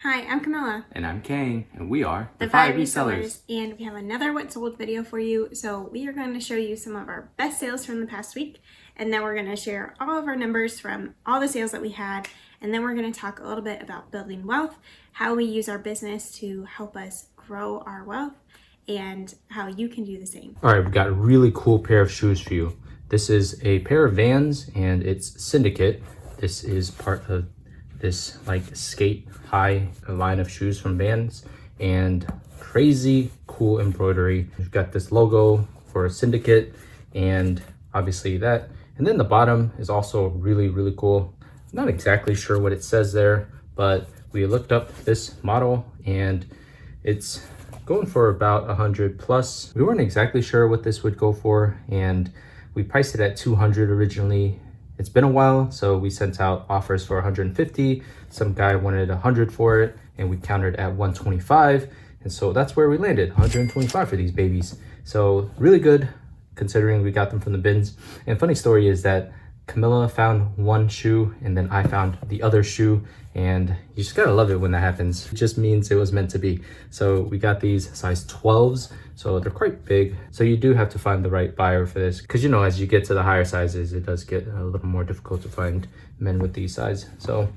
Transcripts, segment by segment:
Hi, I'm Camilla. And I'm Kane, and we are the FI Resellers. And we have another What Sold video for you. So we are going to show you some of our best sales from the past week, and then we're going to share all of our numbers from all the sales that we had, and then we're going to talk a little bit about building wealth, how we use our business to help us grow our wealth, and how you can do the same. All right, we've got a really cool pair of shoes for you. This is a pair of Vans, and it's Syndicate. This is part of this like skate high line of shoes from Vans, and crazy cool embroidery. We've got this logo for Syndicate, and obviously that. And then the bottom is also really cool. I'm not exactly sure what it says there, but we looked up this model and it's going for about 100 plus. We weren't exactly sure what this would go for, and we priced it at 200 originally. It's been a while, so we sent out offers for 150. Some guy wanted 100 for it, and we countered at 125. And so that's where we landed, 125 for these babies. So really good, considering we got them from the bins. And funny story is that Camilla found one shoe, and then I found the other shoe, and you just gotta love it when that happens. It just means it was meant to be. So we got these size 12s, so they're quite big. So you do have to find the right buyer for this, because you know, as you get to the higher sizes, it does get a little more difficult to find men with these size. So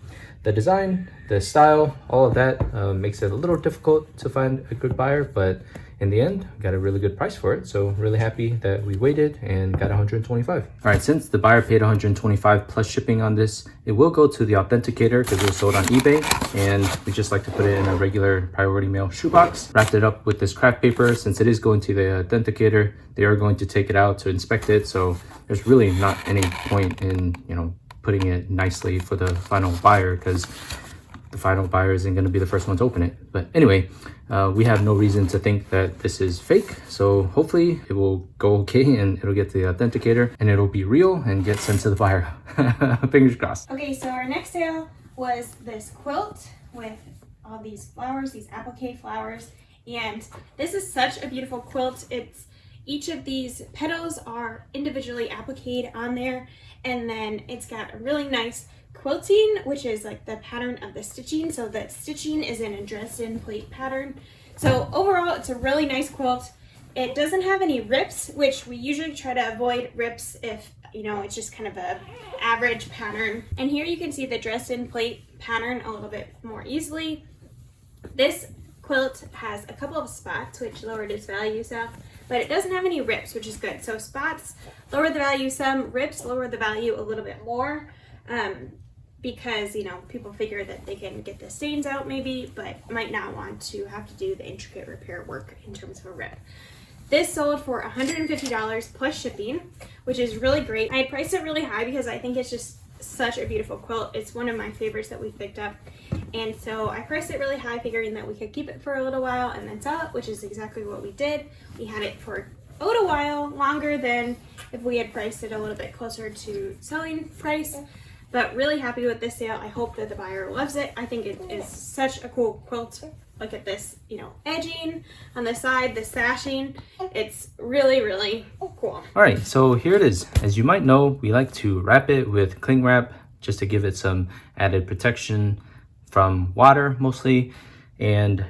the design, the style, all of that makes it a little difficult to find a good buyer, but in the end, got a really good price for it. So really happy that we waited and got 125. All right, since the buyer paid 125 plus shipping on this, it will go to the authenticator because it was sold on eBay. And we just like to put it in a regular priority mail shoebox. Wrapped it up with this craft paper. Since it is going to the authenticator, they are going to take it out to inspect it. So there's really not any point in, putting it nicely for the final buyer, because the final buyer isn't going to be the first one to open it. But anyway, we have no reason to think that this is fake. So hopefully it will go okay and it'll get to the authenticator and it'll be real and get sent to the buyer. Fingers crossed. Okay, so our next sale was this quilt with all these flowers, these applique flowers. And this is such a beautiful quilt. Each of these petals are individually appliqued on there. And then it's got a really nice quilting, which is like the pattern of the stitching. So the stitching is in a dressed-in plate pattern. So overall, it's a really nice quilt. It doesn't have any rips, which we usually try to avoid rips if, it's just kind of a average pattern. And here you can see the dressed-in plate pattern a little bit more easily. This quilt has a couple of spots, which lowered its value some, but it doesn't have any rips, which is good. So spots lower the value some, rips lower the value a little bit more. Because people figure that they can get the stains out maybe, but might not want to have to do the intricate repair work in terms of a rip. This sold for $150 plus shipping, which is really great. I priced it really high because I think it's just such a beautiful quilt. It's one of my favorites that we picked up, and so I priced it really high, figuring that we could keep it for a little while and then sell it, which is exactly what we did. We had it for a little while longer than if we had priced it a little bit closer to selling price. But really happy with this sale. I hope that the buyer loves it. I think it is such a cool quilt. Look at this, edging on the side, the sashing. It's really cool. All right, so here it is. As you might know, we like to wrap it with cling wrap just to give it some added protection from water mostly. And,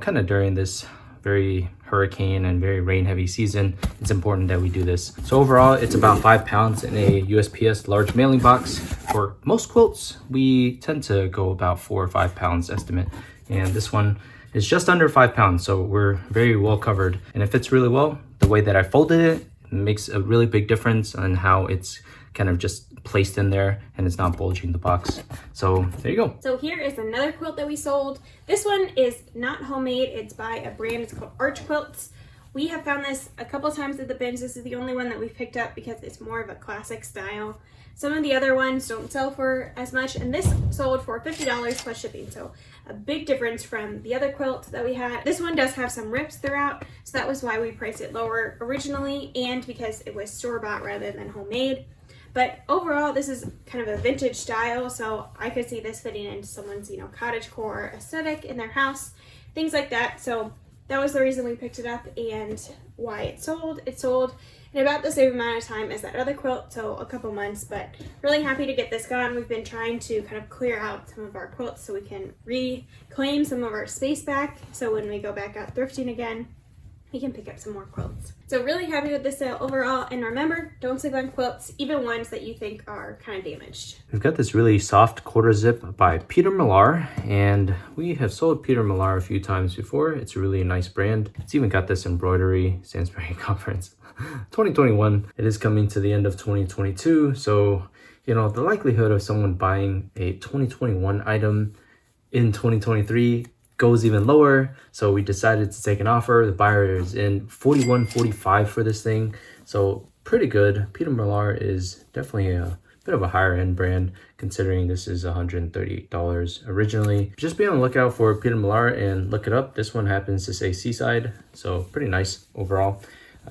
kind of during this very hurricane and very rain heavy season, it's important that we do this. So overall, it's about 5 pounds in a USPS large mailing box. For most quilts, we tend to go about 4 or 5 pounds estimate. And this one is just under 5 pounds. So we're very well covered, and it fits really well. The way that I folded it makes a really big difference on how it's kind of just placed in there and it's not bulging the box. So there you go. So here is another quilt that we sold. This one is not homemade. It's by a brand. It's called Arch Quilts. We have found this a couple times at the bins. This is the only one that we've picked up because it's more of a classic style. Some of the other ones don't sell for as much, and this sold for $50 plus shipping. So a big difference from the other quilt that we had. This one does have some rips throughout, so that was why we priced it lower originally, and because it was store-bought rather than homemade. But overall, this is kind of a vintage style, so I could see this fitting into someone's, cottagecore aesthetic in their house, things like that. So that was the reason we picked it up and why it sold. It sold in about the same amount of time as that other quilt, so a couple months, but really happy to get this gone. We've been trying to kind of clear out some of our quilts so we can reclaim some of our space back, so when we go back out thrifting again, we can pick up some more quilts. So really happy with this sale overall, and remember, don't sleep on quilts, even ones that you think are kind of damaged. We've got this really soft quarter zip by Peter Millar, and we have sold Peter Millar a few times before. It's a really nice brand. It's even got this embroidery, Sainsbury Conference 2021. It is coming to the end of 2022, so you know the likelihood of someone buying a 2021 item in 2023 goes even lower, so we decided to take an offer. The buyer is in $41.45 for this thing, so pretty good. Peter Millar is definitely a bit of a higher end brand considering this is $138 originally. Just be on the lookout for Peter Millar and look it up. This one happens to say Seaside, so pretty nice overall.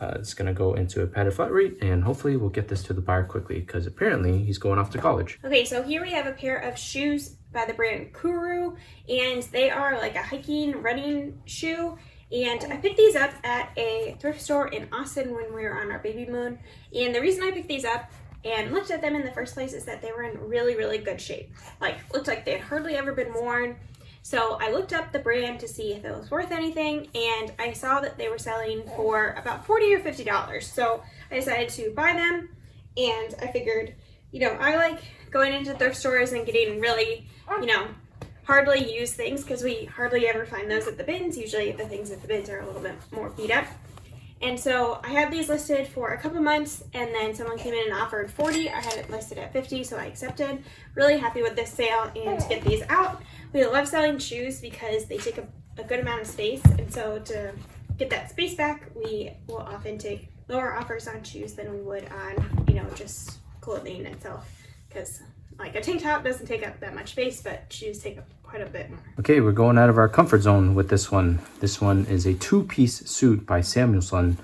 It's gonna go into a padded flat rate, and hopefully we'll get this to the buyer quickly because apparently he's going off to college. Okay, so here we have a pair of shoes by the brand Kuru, and they are like a hiking running shoe, and I picked these up at a thrift store in Austin when we were on our baby moon. And the reason I picked these up and looked at them in the first place is that they were in really good shape. Like, looked like they had hardly ever been worn. So I looked up the brand to see if it was worth anything, and I saw that they were selling for about $40 or $50. So I decided to buy them, and I figured, you know, I like going into thrift stores and getting really, you know, hardly used things because we hardly ever find those at the bins. Usually the things at the bins are a little bit more beat up. And so I had these listed for a couple months, and then someone came in and offered 40. I had it listed at 50, so I accepted. Really happy with this sale and to get these out. We love selling shoes because they take a good amount of space, and so to get that space back, we will often take lower offers on shoes than we would on, you know, just clothing itself, because like a tank top doesn't take up that much space, but shoes take up quite a bit more. Okay, we're going out of our comfort zone with this one. This one is a two-piece suit by Samuelson.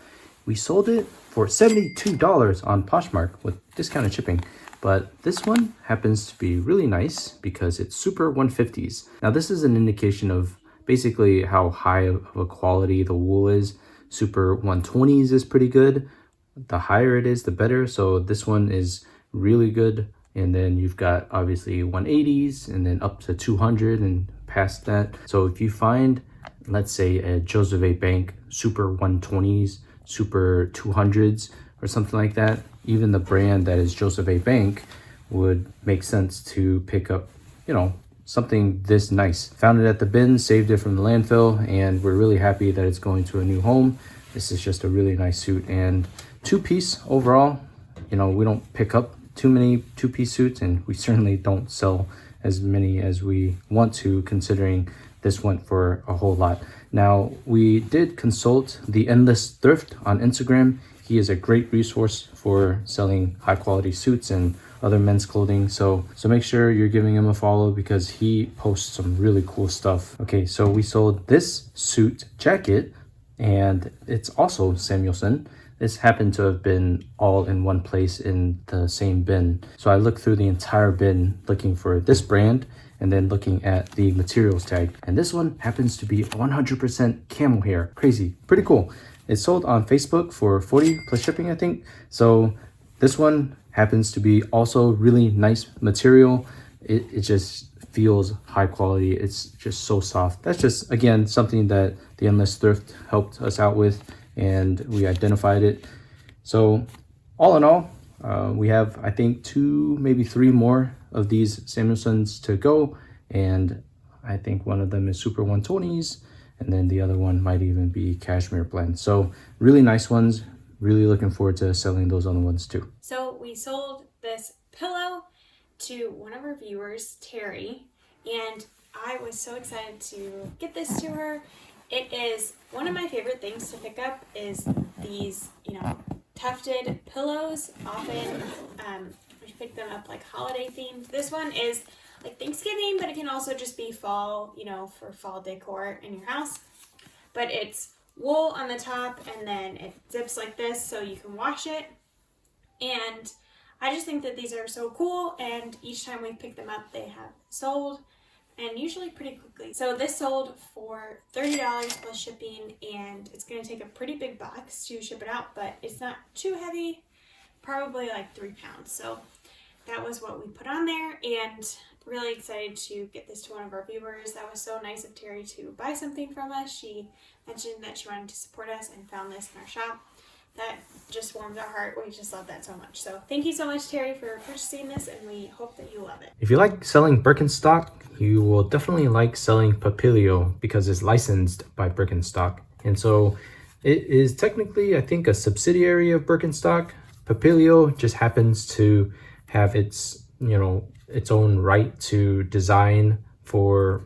We sold it for $72 on POSHMARK with discounted shipping. But this one happens to be really nice because it's super 150s. Now this is an indication of basically how high of a quality the wool is. Super 120s is pretty good. The higher it is, the better. So this one is really good. And then you've got obviously 180s and then up to 200 and past that. So if you find, let's say a Joseph A. Bank super 120s, super 200s or something like that, even the brand that is Joseph A. Bank would make sense to pick up, you know, something this nice. Found it at the bin, saved it from the landfill, and we're really happy that it's going to a new home. This is just a really nice suit and two-piece overall. You know, we don't pick up too many two-piece suits, and we certainly don't sell as many as we want to, considering this went for a whole lot. Now, we did consult the Endless Thrift on Instagram. He is a great resource for selling high quality suits and other men's clothing. So make sure you're giving him a follow because he posts some really cool stuff. Okay, so we sold this suit jacket, and it's also Samuelson. This happened to have been all in one place in the same bin. So I looked through the entire bin looking for this brand and then looking at the materials tag. And this one happens to be 100% camel hair. Crazy, pretty cool. It's sold on Facebook for $40 plus shipping, I think. So this one happens to be also really nice material. It just feels high quality. It's just so soft. That's just, again, something that the Endless Thrift helped us out with, and we identified it. So all in all, we have, I think, 2, maybe 3 more of these Samuelsons to go, and I think one of them is super 120s, and then the other one might even be cashmere blend. So really nice ones. Really looking forward to selling those other ones too. So we sold this pillow to one of our viewers, Terry, and I was so excited to get this to her. It is one of my favorite things to pick up is these, you know, tufted pillows. Often we pick them up like holiday themed. This one is like Thanksgiving, but it can also just be fall, you know, for fall decor in your house. But it's wool on the top, and then it zips like this so you can wash it. And I just think that these are so cool, and each time we pick them up they have sold and usually pretty quickly. So this sold for $30 plus shipping, and it's going to take a pretty big box to ship it out, but it's not too heavy, probably like 3 pounds. So that was what we put on there, and really excited to get this to one of our viewers. That was so nice of Terry to buy something from us. She mentioned that she wanted to support us and found this in our shop. That just warmed our heart. We just love that so much. So thank you so much, Terry, for purchasing this, and we hope that you love it. If you like selling Birkenstock, you will definitely like selling Papilio because it's licensed by Birkenstock. And so it is technically, I think, a subsidiary of Birkenstock. Papilio just happens to have its, its own right to design for,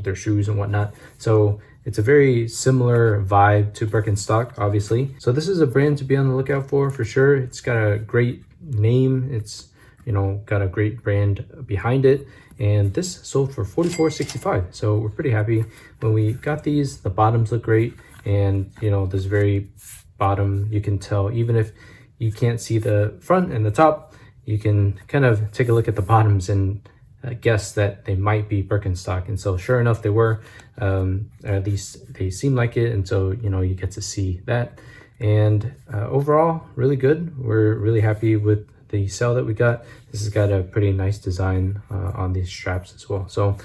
their shoes and whatnot. So it's a very similar vibe to Birkenstock, obviously. So this is a brand to be on the lookout for sure. It's got a great name. It's, got a great brand behind it. And this sold for $44.65. So we're pretty happy. When we got these, the bottoms look great. And, this very bottom, you can tell, even if you can't see the front and the top, you can kind of take a look at the bottoms and guess that they might be Birkenstock. And so sure enough, they were, at least they seem like it. And so, you get to see that. And overall, really good. We're really happy with the sale that we got. This has got a pretty nice design on these straps as well. So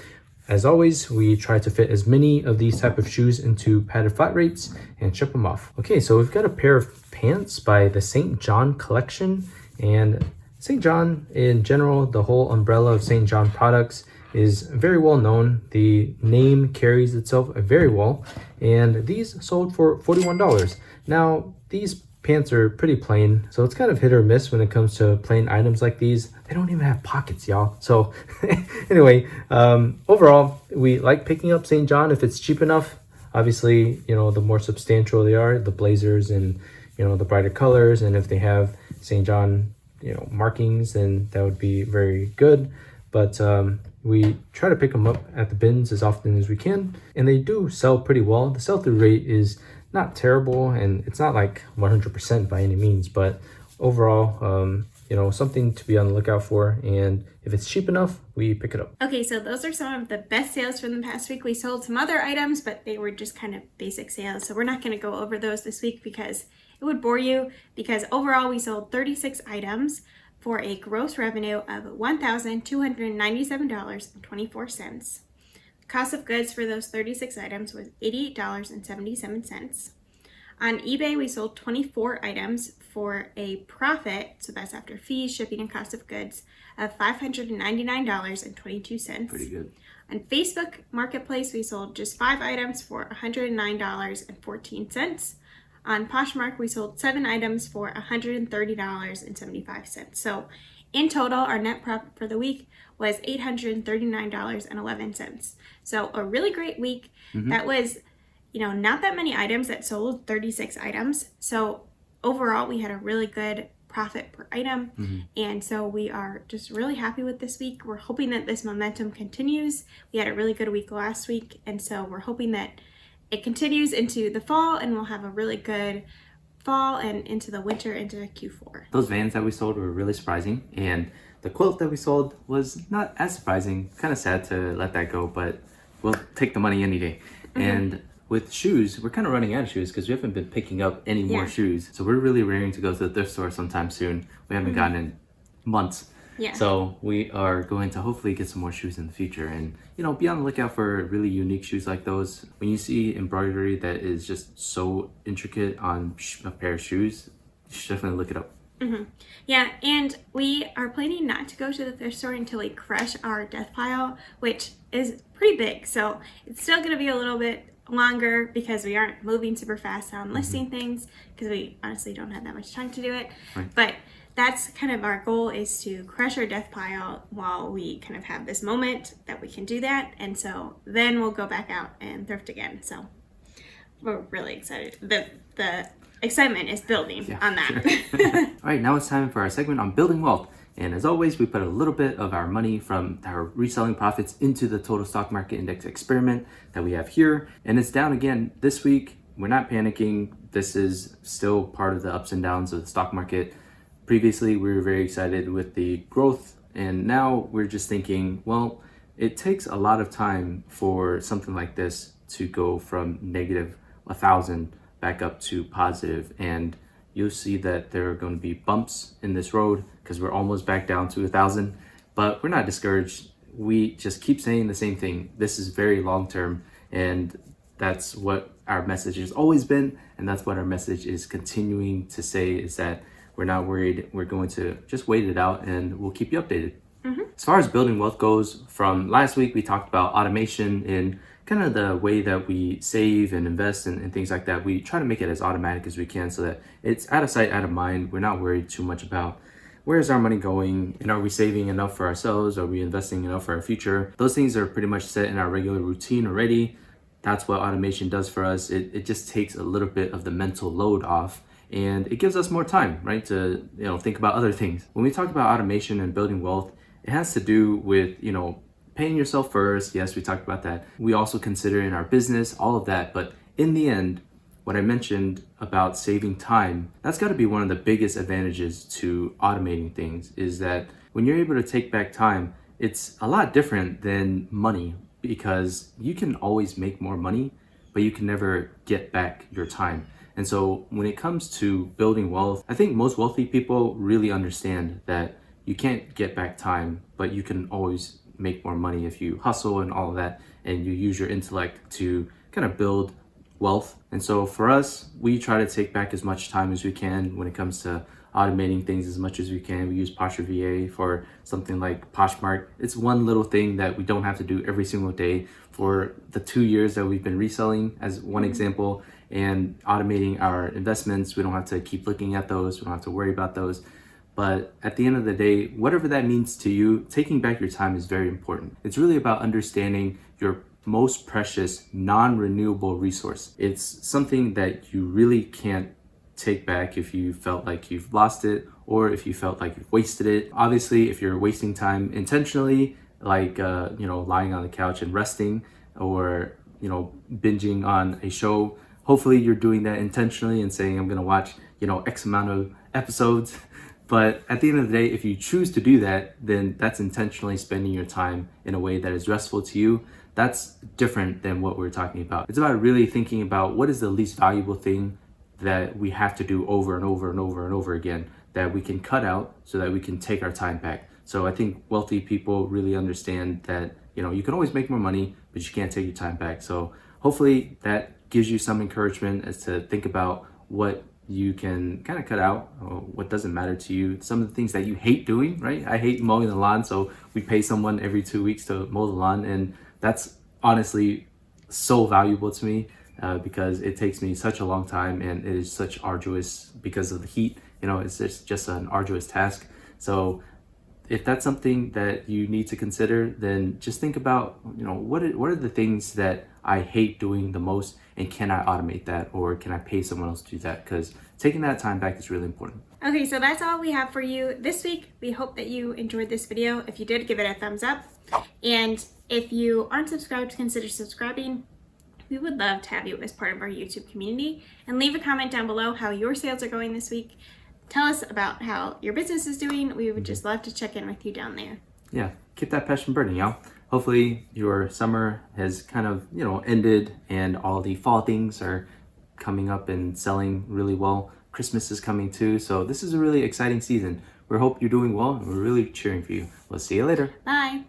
as always, we try to fit as many of these type of shoes into padded flat rates and ship them off. Okay, so we've got a pair of pants by the St. John collection. And St. John in general, the whole umbrella of St. John products is very well known. The name carries itself very well. And these sold for $41. Now, these pants are pretty plain, so it's kind of hit or miss when it comes to plain items like these. They don't even have pockets, y'all. So anyway, overall, we like picking up St. John if it's cheap enough. Obviously, the more substantial they are, the blazers and, the brighter colors. And if they have St. John, markings, then that would be very good. But we try to pick them up at the bins as often as we can. And they do sell pretty well. The sell-through rate is not terrible, and it's not like 100% by any means, but overall, something to be on the lookout for. And if it's cheap enough, we pick it up. Okay, so those are some of the best sales from the past week. We sold some other items, but they were just kind of basic sales. So we're not going to go over those this week because it would bore you, because overall we sold 36 items for a gross revenue of $1,297.24. Cost of goods for those 36 items was $88.77. On eBay, we sold 24 items for a profit, so that's after fees, shipping, and cost of goods, of $599.22. Pretty good. On Facebook Marketplace, we sold just 5 items for $109.14. On POSHMARK, we sold 7 items for $130.75. So in total, our net profit for the week was $839.11. So a really great week. Mm-hmm. That was, not that many items that sold, 36 items. So overall, we had a really good profit per item. Mm-hmm. And so we are just really happy with this week. We're hoping that this momentum continues. We had a really good week last week. And so we're hoping that it continues into the fall, and we'll have a really good fall and into the winter, into Q4. Those Vans that we sold were really surprising, and the quilt that we sold was not as surprising. Kind of sad to let that go, but we'll take the money any day. Mm-hmm. And with shoes, we're kind of running out of shoes because we haven't been picking up any more shoes. So we're really raring to go to the thrift store sometime soon. We haven't gotten in months. Yeah. So we are going to hopefully get some more shoes in the future, and be on the lookout for really unique shoes like those. When you see embroidery that is just so intricate on a pair of shoes, you should definitely look it up. Mm-hmm. Yeah, and we are planning not to go to the thrift store until we crush our death pile, which is pretty big. So it's still going to be a little bit longer because we aren't moving super fast on listing things, because we honestly don't have that much time to do it. Right. But that's kind of our goal, is to crush our death pile while we kind of have this moment that we can do that. And so then we'll go back out and thrift again. So we're really excited. The excitement is building on that. Sure. All right, now it's time for our segment on building wealth. And as always, we put a little bit of our money from our reselling profits into the total stock market index experiment that we have here. And it's down again this week. We're not panicking. This is still part of the ups and downs of the stock market. Previously, we were very excited with the growth, and now we're just thinking, well, it takes a lot of time for something like this to go from negative 1,000 back up to positive, and you'll see that there are going to be bumps in this road because we're almost back down to 1,000, but we're not discouraged. We just keep saying the same thing. This is very long term, and that's what our message has always been, and that's what our message is continuing to say, is that we're not worried. We're going to just wait it out, and we'll keep you updated. As far as building wealth goes, from last week we talked about automation and kind of the way that we save and invest and things like that. We try to make it as automatic as we can so that it's out of sight, out of mind. We're not worried too much about where's our money going, and are we saving enough for ourselves? Are we investing enough for our future? Those things are pretty much set in our regular routine already. That's what automation does for us. It just takes a little bit of the mental load off, and it gives us more time, right, to think about other things. When we talk about automation and building wealth, it has to do with paying yourself first. Yes, we talked about that. We also consider in our business, all of that. But in the end, what I mentioned about saving time, that's got to be one of the biggest advantages to automating things, is that when you're able to take back time, it's a lot different than money, because you can always make more money, but you can never get back your time. And so when it comes to building wealth, I think most wealthy people really understand that you can't get back time, but you can always make more money if you hustle and all of that, and you use your intellect to kind of build wealth. And so for us, we try to take back as much time as we can when it comes to automating things as much as we can. We use Posher VA for something like POSHMARK. It's one little thing that we don't have to do every single day for the 2 years that we've been reselling, as one example, and automating our investments. We don't have to keep looking at those. We don't have to worry about those. But at the end of the day, whatever that means to you, taking back your time is very important. It's really about understanding your most precious, non-renewable resource. It's something that you really can't take back if you felt like you've lost it, or if you felt like you've wasted it. Obviously, if you're wasting time intentionally, like lying on the couch and resting, or binging on a show, hopefully you're doing that intentionally and saying, I'm gonna watch X amount of episodes. But at the end of the day, if you choose to do that, then that's intentionally spending your time in a way that is restful to you. That's different than what we're talking about. It's about really thinking about what is the least valuable thing that we have to do over and over and over and over again, that we can cut out so that we can take our time back. So I think wealthy people really understand that you can always make more money, but you can't take your time back. So hopefully that gives you some encouragement as to think about what you can kind of cut out, what doesn't matter to you, some of the things that you hate doing, right? I hate mowing the lawn, so we pay someone every 2 weeks to mow the lawn, and that's honestly so valuable to me, because it takes me such a long time, and it is such arduous because of the heat. It's just an arduous task. So if that's something that you need to consider, then just think about, what are the things that I hate doing the most, and can I automate that, or can I pay someone else to do that? Because taking that time back is really important. Okay, so that's all we have for you this week. We hope that you enjoyed this video. If you did, give it a thumbs up. And if you aren't subscribed, consider subscribing. We would love to have you as part of our YouTube community. And leave a comment down below how your sales are going this week. Tell us about how your business is doing. We would just love to check in with you down there. Yeah, keep that passion burning, y'all. Hopefully your summer has kind of, ended, and all the fall things are coming up and selling really well. Christmas is coming too, so this is a really exciting season. We hope you're doing well, and we're really cheering for you. We'll see you later. Bye.